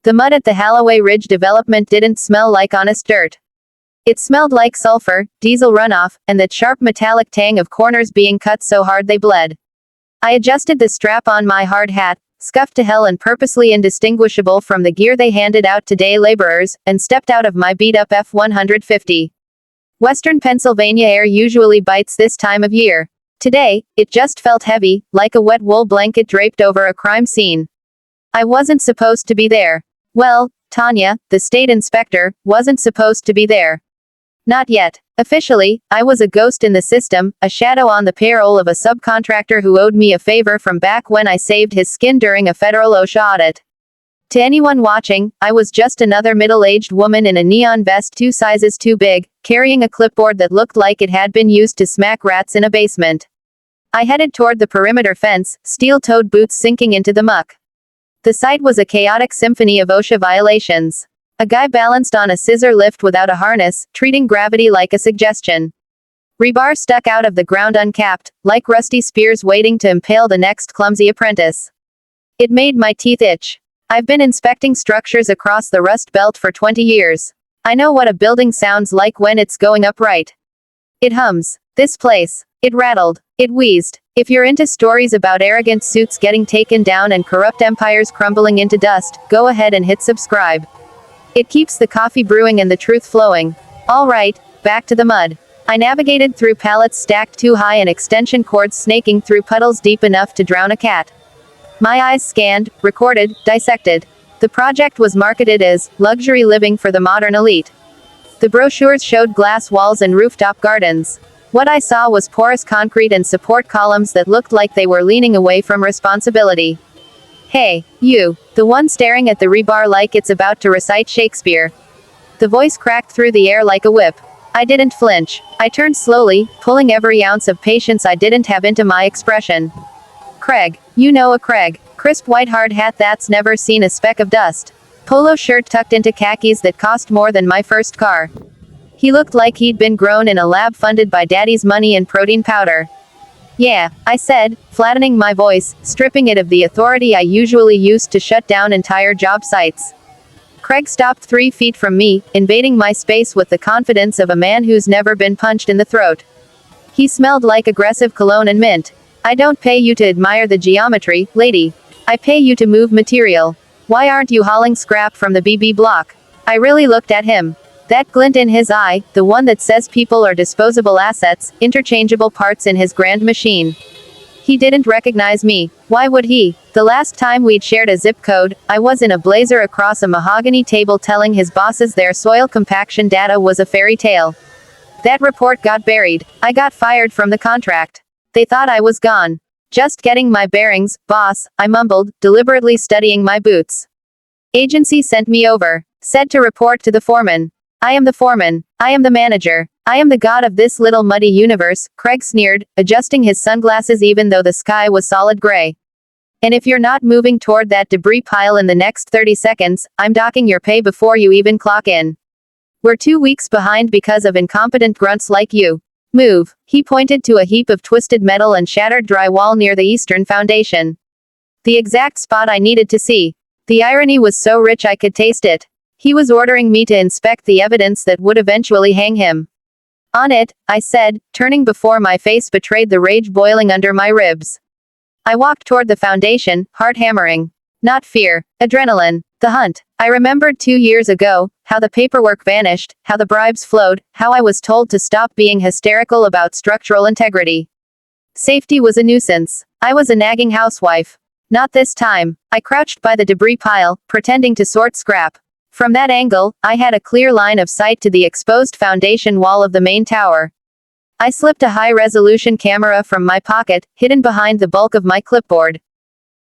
The mud at the Holloway Ridge development didn't smell like honest dirt. It smelled like sulfur, diesel runoff, and that sharp metallic tang of corners being cut so hard they bled. I adjusted the strap on my hard hat, scuffed to hell and purposely indistinguishable from the gear they handed out to day laborers, and stepped out of my beat-up F-150. Western Pennsylvania air usually bites this time of year. Today, it just felt heavy, like a wet wool blanket draped over a crime scene. I wasn't supposed to be there. Well, Tanya, the state inspector, wasn't supposed to be there. Not yet. Officially, I was a ghost in the system, a shadow on the payroll of a subcontractor who owed me a favor from back when I saved his skin during a federal OSHA audit. To anyone watching, I was just another middle-aged woman in a neon vest 2 sizes too big, carrying a clipboard that looked like it had been used to smack rats in a basement. I headed toward the perimeter fence, steel-toed boots sinking into the muck. The site was a chaotic symphony of OSHA violations. A guy balanced on a scissor lift without a harness, treating gravity like a suggestion. Rebar stuck out of the ground uncapped, like rusty spears waiting to impale the next clumsy apprentice. It made my teeth itch. I've been inspecting structures across the Rust Belt for 20 years. I know what a building sounds like when it's going up right. It hums. This place. It rattled. It wheezed. If you're into stories about arrogant suits getting taken down and corrupt empires crumbling into dust, go ahead and hit subscribe. It keeps the coffee brewing and the truth flowing. All right, back to the mud. I navigated through pallets stacked too high and extension cords snaking through puddles deep enough to drown a cat. My eyes scanned, recorded, dissected. The project was marketed as luxury living for the modern elite. The brochures showed glass walls and rooftop gardens. What I saw was porous concrete and support columns that looked like they were leaning away from responsibility. Hey, you, the one staring at the rebar like it's about to recite Shakespeare. The voice cracked through the air like a whip. I didn't flinch. I turned slowly, pulling every ounce of patience I didn't have into my expression. Craig. You know a Craig. Crisp white hard hat that's never seen a speck of dust. Polo shirt tucked into khakis that cost more than my first car. He looked like he'd been grown in a lab funded by daddy's money and protein powder. Yeah, I said, flattening my voice, stripping it of the authority I usually used to shut down entire job sites. Craig stopped 3 feet from me, invading my space with the confidence of a man who's never been punched in the throat. He smelled like aggressive cologne and mint. I don't pay you to admire the geometry, lady. I pay you to move material. Why aren't you hauling scrap from the BB block? I really looked at him. That glint in his eye, the one that says people are disposable assets, interchangeable parts in his grand machine. He didn't recognize me. Why would he? The last time we'd shared a zip code, I was in a blazer across a mahogany table telling his bosses their soil compaction data was a fairy tale. That report got buried. I got fired from the contract. They thought I was gone. Just getting my bearings, boss, I mumbled, deliberately studying my boots. Agency sent me over. Said to report to the foreman. I am the foreman. I am the manager. I am the god of this little muddy universe, Craig sneered, adjusting his sunglasses even though the sky was solid gray. And if you're not moving toward that debris pile in the next 30 seconds, I'm docking your pay before you even clock in. We're 2 weeks behind because of incompetent grunts like you. Move. He pointed to a heap of twisted metal and shattered drywall near the eastern foundation. The exact spot I needed to see. The irony was so rich I could taste it. He was ordering me to inspect the evidence that would eventually hang him. On it, I said, turning before my face betrayed the rage boiling under my ribs. I walked toward the foundation, heart hammering. Not fear, adrenaline. The hunt. I remembered 2 years ago, how the paperwork vanished, how the bribes flowed, how I was told to stop being hysterical about structural integrity. Safety was a nuisance. I was a nagging housewife. Not this time. I crouched by the debris pile, pretending to sort scrap. From that angle, I had a clear line of sight to the exposed foundation wall of the main tower. I slipped a high-resolution camera from my pocket, hidden behind the bulk of my clipboard.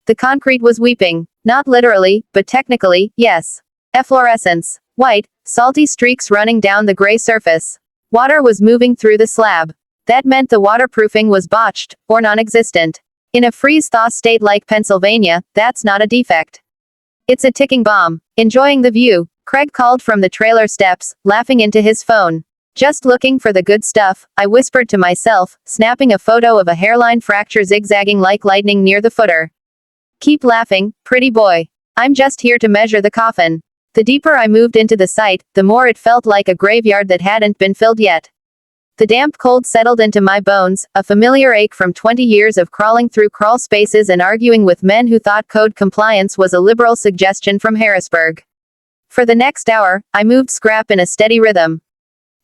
The concrete was weeping. Not literally, but technically, yes. Efflorescence. White, salty streaks running down the gray surface. Water was moving through the slab. That meant the waterproofing was botched, or non-existent. In a freeze-thaw state like Pennsylvania, that's not a defect. It's a ticking bomb. Enjoying the view, Craig called from the trailer steps, laughing into his phone. Just looking for the good stuff, I whispered to myself, snapping a photo of a hairline fracture zigzagging like lightning near the footer. Keep laughing, pretty boy. I'm just here to measure the coffin. The deeper I moved into the site, the more it felt like a graveyard that hadn't been filled yet. The damp cold settled into my bones, a familiar ache from 20 years of crawling through crawl spaces and arguing with men who thought code compliance was a liberal suggestion from Harrisburg. For the next hour, I moved scrap in a steady rhythm.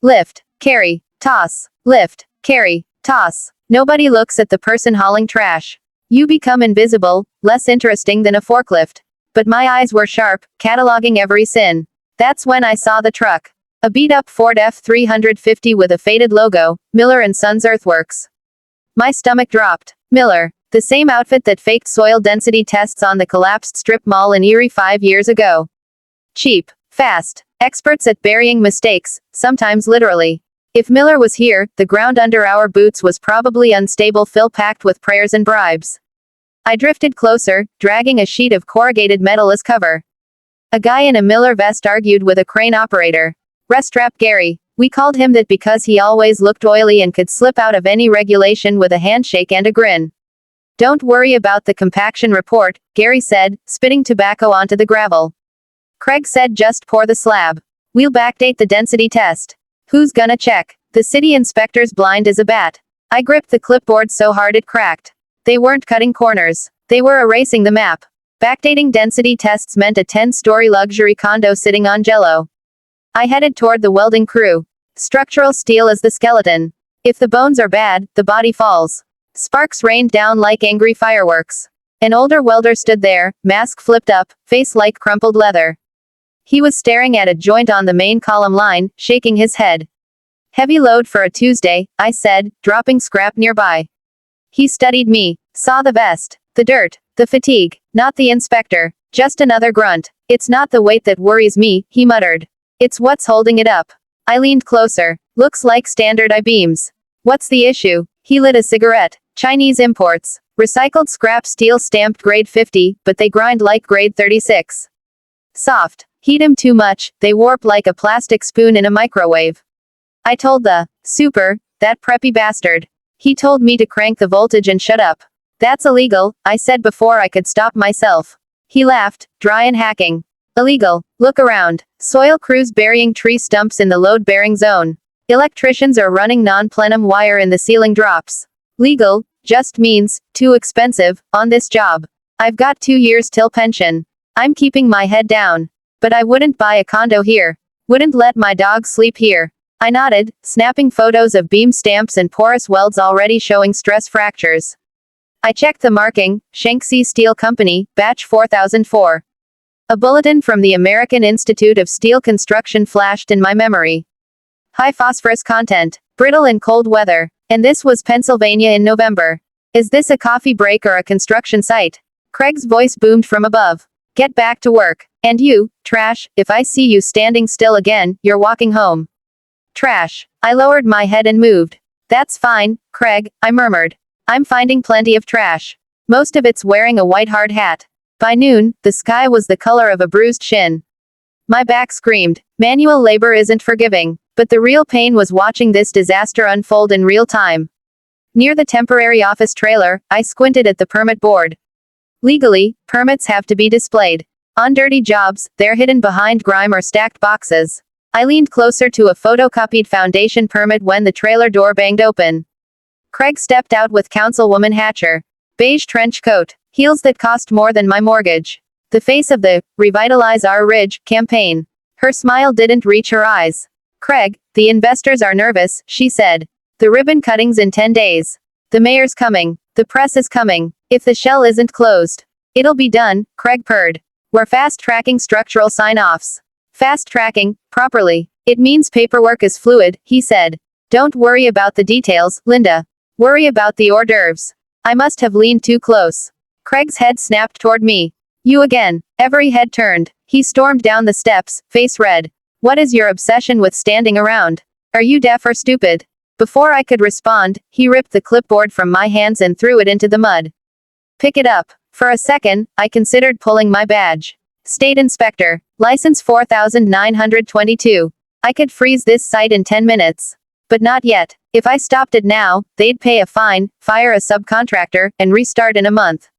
Lift, carry, toss, lift, carry, toss. Nobody looks at the person hauling trash. You become invisible, less interesting than a forklift. But my eyes were sharp, cataloging every sin. That's when I saw the truck. A beat-up Ford F-350 with a faded logo, Miller & Sons Earthworks. My stomach dropped. Miller. The same outfit that faked soil density tests on the collapsed strip mall in Erie 5 years ago. Cheap. Fast. Experts at burying mistakes, sometimes literally. If Miller was here, the ground under our boots was probably unstable fill packed with prayers and bribes. I drifted closer, dragging a sheet of corrugated metal as cover. A guy in a Miller vest argued with a crane operator. Restrap Gary. We called him that because he always looked oily and could slip out of any regulation with a handshake and a grin. Don't worry about the compaction report, Gary said, spitting tobacco onto the gravel. Craig said just pour the slab. We'll backdate the density test. Who's gonna check? The city inspector's blind as a bat. I gripped the clipboard so hard it cracked. They weren't cutting corners. They were erasing the map. Backdating density tests meant a 10-story luxury condo sitting on jello. I headed toward the welding crew. Structural steel is the skeleton. If the bones are bad, the body falls. Sparks rained down like angry fireworks. An older welder stood there, mask flipped up, face like crumpled leather. He was staring at a joint on the main column line, shaking his head. Heavy load for a Tuesday, I said, dropping scrap nearby. He studied me, saw the vest, the dirt, the fatigue, not the inspector, just another grunt. It's not the weight that worries me, he muttered. It's what's holding it up. I leaned closer. Looks like standard I-beams. What's the issue? He lit a cigarette. Chinese imports. Recycled scrap steel stamped grade 50, but they grind like grade 36. Soft. Heat 'em too much, they warp like a plastic spoon in a microwave. I told the super, that preppy bastard. He told me to crank the voltage and shut up. That's illegal, I said before I could stop myself. He laughed, dry and hacking. Illegal. Look around. Soil crews burying tree stumps in the load-bearing zone. Electricians are running non-plenum wire in the ceiling drops. Legal, just means, too expensive, on this job. I've got 2 years till pension. I'm keeping my head down. But I wouldn't buy a condo here. Wouldn't let my dog sleep here. I nodded, snapping photos of beam stamps and porous welds already showing stress fractures. I checked the marking, Shanxi Steel Company, batch 4004. A bulletin from the American Institute of Steel Construction flashed in my memory. High phosphorus content, brittle in cold weather. And this was Pennsylvania in November. Is this a coffee break or a construction site? Craig's voice boomed from above. Get back to work. And you, trash, if I see you standing still again, you're walking home. Trash. I lowered my head and moved. That's fine, Craig, I murmured. I'm finding plenty of trash. Most of it's wearing a white hard hat. By noon, the sky was the color of a bruised shin. My back screamed. Manual labor isn't forgiving. But the real pain was watching this disaster unfold in real time. Near the temporary office trailer, I squinted at the permit board. Legally, permits have to be displayed. On dirty jobs, they're hidden behind grime or stacked boxes. I leaned closer to a photocopied foundation permit when the trailer door banged open. Craig stepped out with Councilwoman Hatcher. Beige trench coat. Heels that cost more than my mortgage. The face of the Revitalize Our Ridge campaign. Her smile didn't reach her eyes. Craig, the investors are nervous, she said. The ribbon cutting's in 10 days. The mayor's coming. The press is coming. If the shell isn't closed, it'll be done, Craig purred. We're fast-tracking structural sign-offs. Fast-tracking, properly. It means paperwork is fluid, he said. Don't worry about the details, Linda. Worry about the hors d'oeuvres. I must have leaned too close. Craig's head snapped toward me. You again. Every head turned. He stormed down the steps, face red. What is your obsession with standing around? Are you deaf or stupid? Before I could respond, he ripped the clipboard from my hands and threw it into the mud. Pick it up. For a second, I considered pulling my badge. State Inspector. License 4922. I could freeze this site in 10 minutes. But not yet. If I stopped it now, they'd pay a fine, fire a subcontractor, and restart in a month.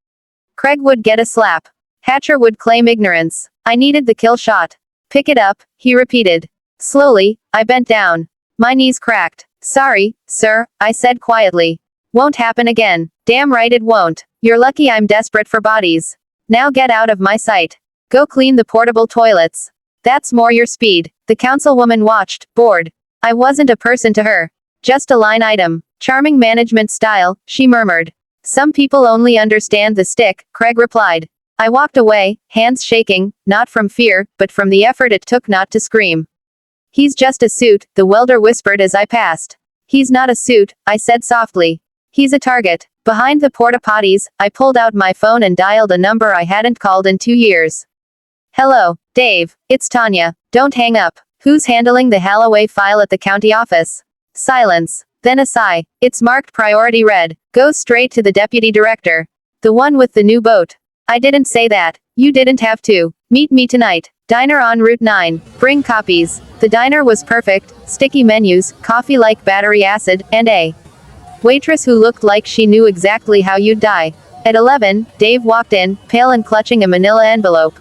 Craig would get a slap. Hatcher would claim ignorance. I needed the kill shot. Pick it up, he repeated. Slowly, I bent down. My knees cracked. Sorry, sir, I said quietly. Won't happen again. Damn right it won't. You're lucky I'm desperate for bodies. Now get out of my sight. Go clean the portable toilets. That's more your speed. The councilwoman watched, bored. I wasn't a person to her. Just a line item. Charming management style, she murmured. Some people only understand the stick, Craig replied. I walked away, hands shaking, not from fear, but from the effort it took not to scream. He's just a suit, the welder whispered as I passed. He's not a suit, I said softly. He's a target. Behind the porta potties, I pulled out my phone and dialed a number I hadn't called in 2 years. Hello, Dave, it's Tanya. Don't hang up. Who's handling the Halloway file at the county office? Silence. Then a sigh. It's marked priority red. Goes straight to the deputy director. The one with the new boat. I didn't say that. You didn't have to. Meet me tonight. Diner on Route 9. Bring copies. The diner was perfect. Sticky menus, coffee like battery acid, and a waitress who looked like she knew exactly how you'd die. At 11, Dave walked in, pale and clutching a manila envelope.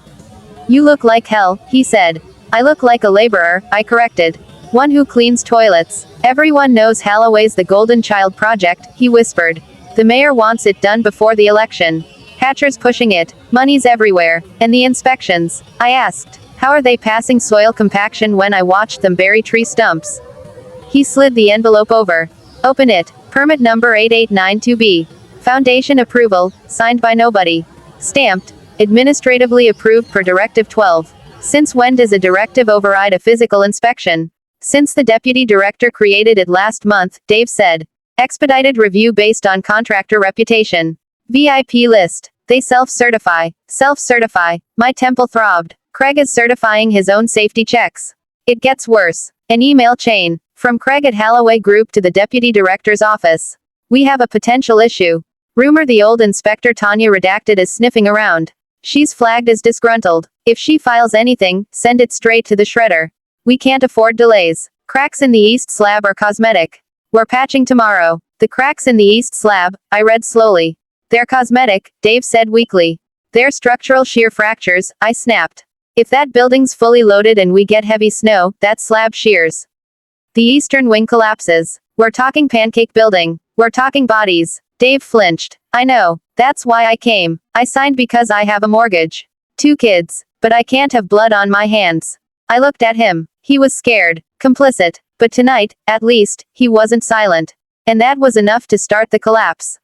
You look like hell, he said. I look like a laborer, I corrected. One who cleans toilets. Everyone knows Halloway's the Golden Child Project, he whispered. The mayor wants it done before the election. Hatcher's pushing it. Money's everywhere. And the inspections. I asked. How are they passing soil compaction when I watched them bury tree stumps? He slid the envelope over. Open it. Permit number 8892B. Foundation approval, signed by nobody. Stamped. Administratively approved per Directive 12. Since when does a directive override a physical inspection? Since the deputy director created it last month, Dave said. Expedited review based on contractor reputation. VIP list. They self-certify. Self-certify. My temple throbbed. Craig is certifying his own safety checks. It gets worse. An email chain. From Craig at Halloway Group to the deputy director's office. We have a potential issue. Rumor the old inspector Tanya redacted is sniffing around. She's flagged as disgruntled. If she files anything, send it straight to the shredder. We can't afford delays. Cracks in the east slab are cosmetic. We're patching tomorrow. The cracks in the east slab, I read slowly. They're cosmetic, Dave said weakly. They're structural shear fractures, I snapped. If that building's fully loaded and we get heavy snow, that slab shears. The eastern wing collapses. We're talking pancake building. We're talking bodies. Dave flinched. I know. That's why I came. I signed because I have a mortgage. 2 kids. But I can't have blood on my hands. I looked at him. He was scared. Complicit. But tonight, at least, he wasn't silent. And that was enough to start the collapse.